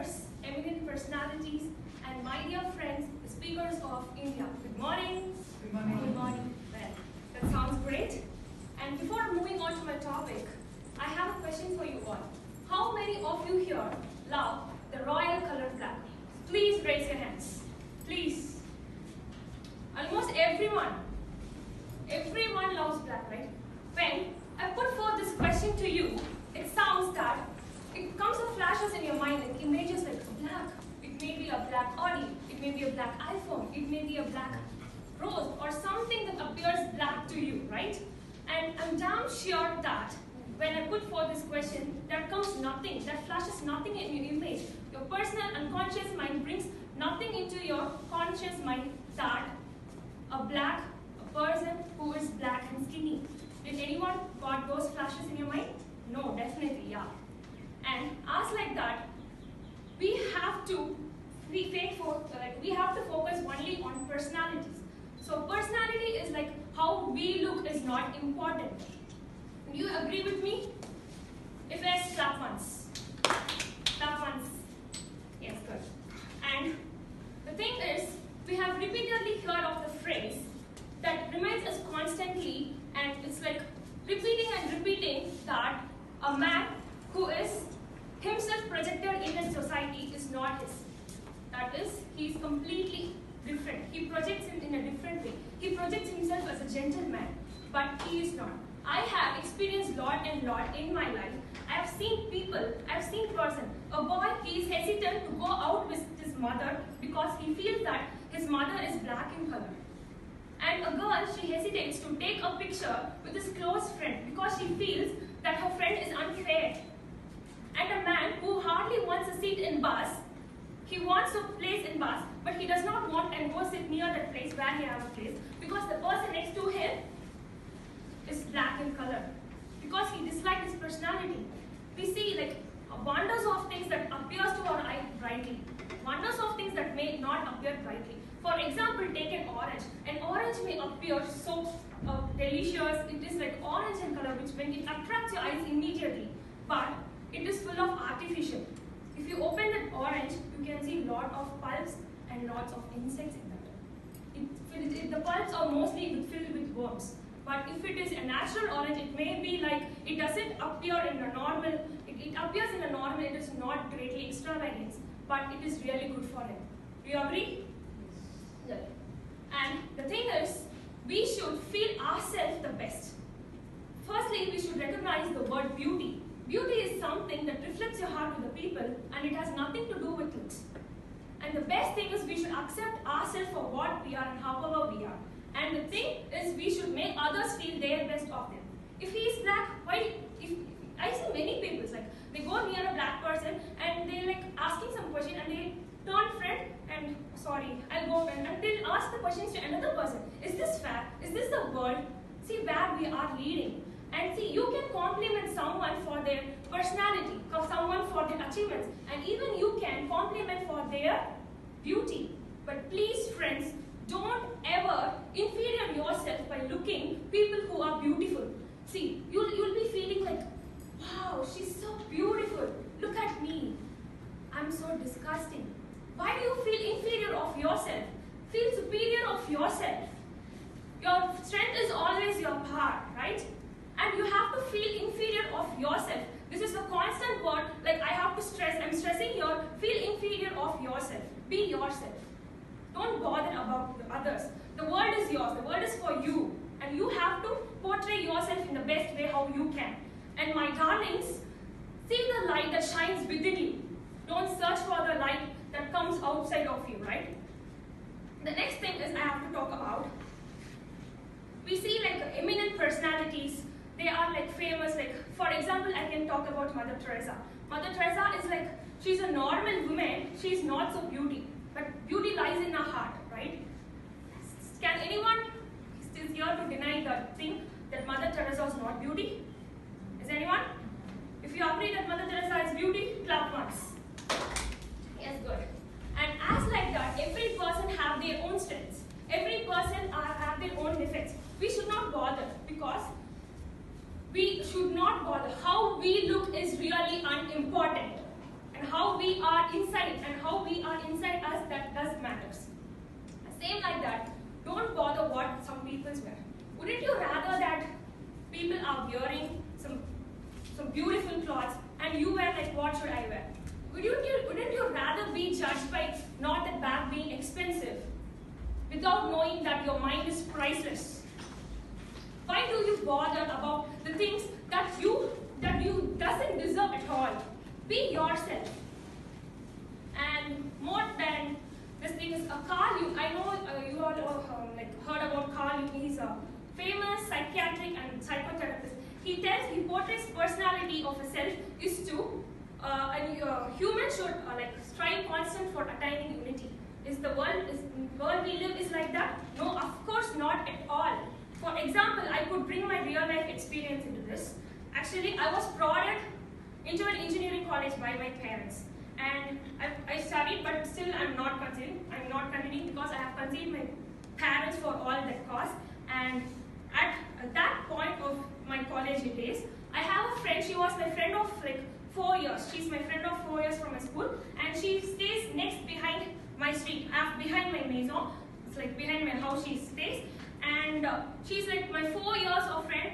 speakers, eminent personalities, and my dear friends, the speakers of India. Good morning. Good morning. Good morning. Well, that sounds great. And before moving on to my topic, I have a question for you all. How many of you here love the royal colored black? Please raise your hands. Please. Almost everyone. Everyone loves black, right? When I put forth this question to you, it sounds that it comes up flashes in your mind, like images like black. It may be a black Audi, it may be a black iPhone, it may be a black rose, or something that appears black to you, right? And I'm damn sure that when I put forth this question, there comes nothing, that flashes nothing in your image. Your personal unconscious mind brings nothing into your conscious mind that a person who is black and skinny. Did anyone got those flashes in your mind? No, definitely, yeah. And as like that, we have to focus only on personalities. So personality is like how we look is not important. Do you agree with me? If yes, clap once. Clap once. Yes, good. And the thing is, we have repeatedly heard of the phrase that reminds us constantly, and it's like repeating and repeating that a man who is himself projected in his society is not his. That is, he is completely different. He projects him in a different way. He projects himself as a gentleman, but he is not. I have experienced lot and lot in my life. I have seen people, I have seen person, a boy, he is hesitant to go out with his mother because he feels that his mother is black in color. And a girl, she hesitates to take a picture with his close friend because she feels that her friend is unfair. And a man who hardly wants a seat in bus, he wants a place in bus, but he does not want and go sit near that place where he has a place because the person next to him is black in color. Because he dislikes his personality. We see like wonders of things that appears to our eye brightly. Wonders of things that may not appear brightly. For example, take an orange. An orange may appear so delicious. It is like orange in color, which when it attracts your eyes immediately. But it is full of artificial. If you open that orange, you can see lot of pulps and lots of insects in that. The pulps are mostly filled with worms. But if it is a natural orange, it may be like, it doesn't appear in the normal, it appears in a normal, it is not greatly extravagant, but it is really good for him. Do you agree? Good. And the thing is, we should feel ourselves the best. Firstly, we should recognize the word beauty. Beauty is something that reflects your heart to the people, and it has nothing to do with looks. And the best thing is we should accept ourselves for what we are and however we are. And the thing is, we should make others feel their best of them. If he is black, I see many people, like, they go near a black person and they like asking some question and they turn friend and sorry, I'll go and they'll ask the questions to another person. Is this fair? Is this the world? See where we are leading. And see, you can compliment someone for their personality, or someone for their achievements, and even you can compliment for their beauty. But please, friends, don't ever inferior yourself by looking people who are beautiful. See, you'll be feeling like, wow, she's so beautiful. Look at me. I'm so disgusting. Why do you feel inferior of yourself? Feel superior of yourself. Your strength is always your power, right? And you have to feel inferior of yourself. This is a constant word, like I have to stress, I'm stressing here, feel inferior of yourself. Be yourself. Don't bother about the others. The world is yours. The world is for you. And you have to portray yourself in the best way how you can. And my darlings, see the light that shines within you. Don't search for the light that comes outside of you, right? The next thing is I have to talk about. We see like eminent personalities. They are like famous. Like for example, I can talk about Mother Teresa. Mother Teresa is like, she's a normal woman. She's not so beauty. But beauty lies in our heart, right? Can anyone still here to deny the thing that Mother Teresa is not beauty? Is anyone? If you agree that Mother Teresa is beauty, clap once. Yes, good. And as like that, every person have their own strengths. Every person have their own defects. We should not bother because we should not bother. How we look is really unimportant. and how we are inside us, that does matters. Same like that, don't bother what some people wear. Wouldn't you rather that people are wearing some beautiful clothes and you wear like, what should I wear? Wouldn't you rather be judged by not that bag being expensive without knowing that your mind is priceless? Why do you bother about the things that you doesn't deserve at all? Be yourself. And more than this thing is Carl Jung. I know you all heard about Carl Jung. He's a famous psychiatric and psychotherapist. He portrays personality of a self is to a human should strive constant for attaining unity. Is the world we live is like that? No, of course not at all. For example, I could bring my real life experience into this. Actually, I was prodded into an engineering college by my parents. And I studied, but still I'm not continuing because I have conceived my parents for all that cost. And at that point of my college days, I have a friend. She was my friend of 4 years. She's my friend of 4 years from my school, and she stays next behind my street, behind my maison. It's like behind my house she stays, and she's like my 4 years of friend.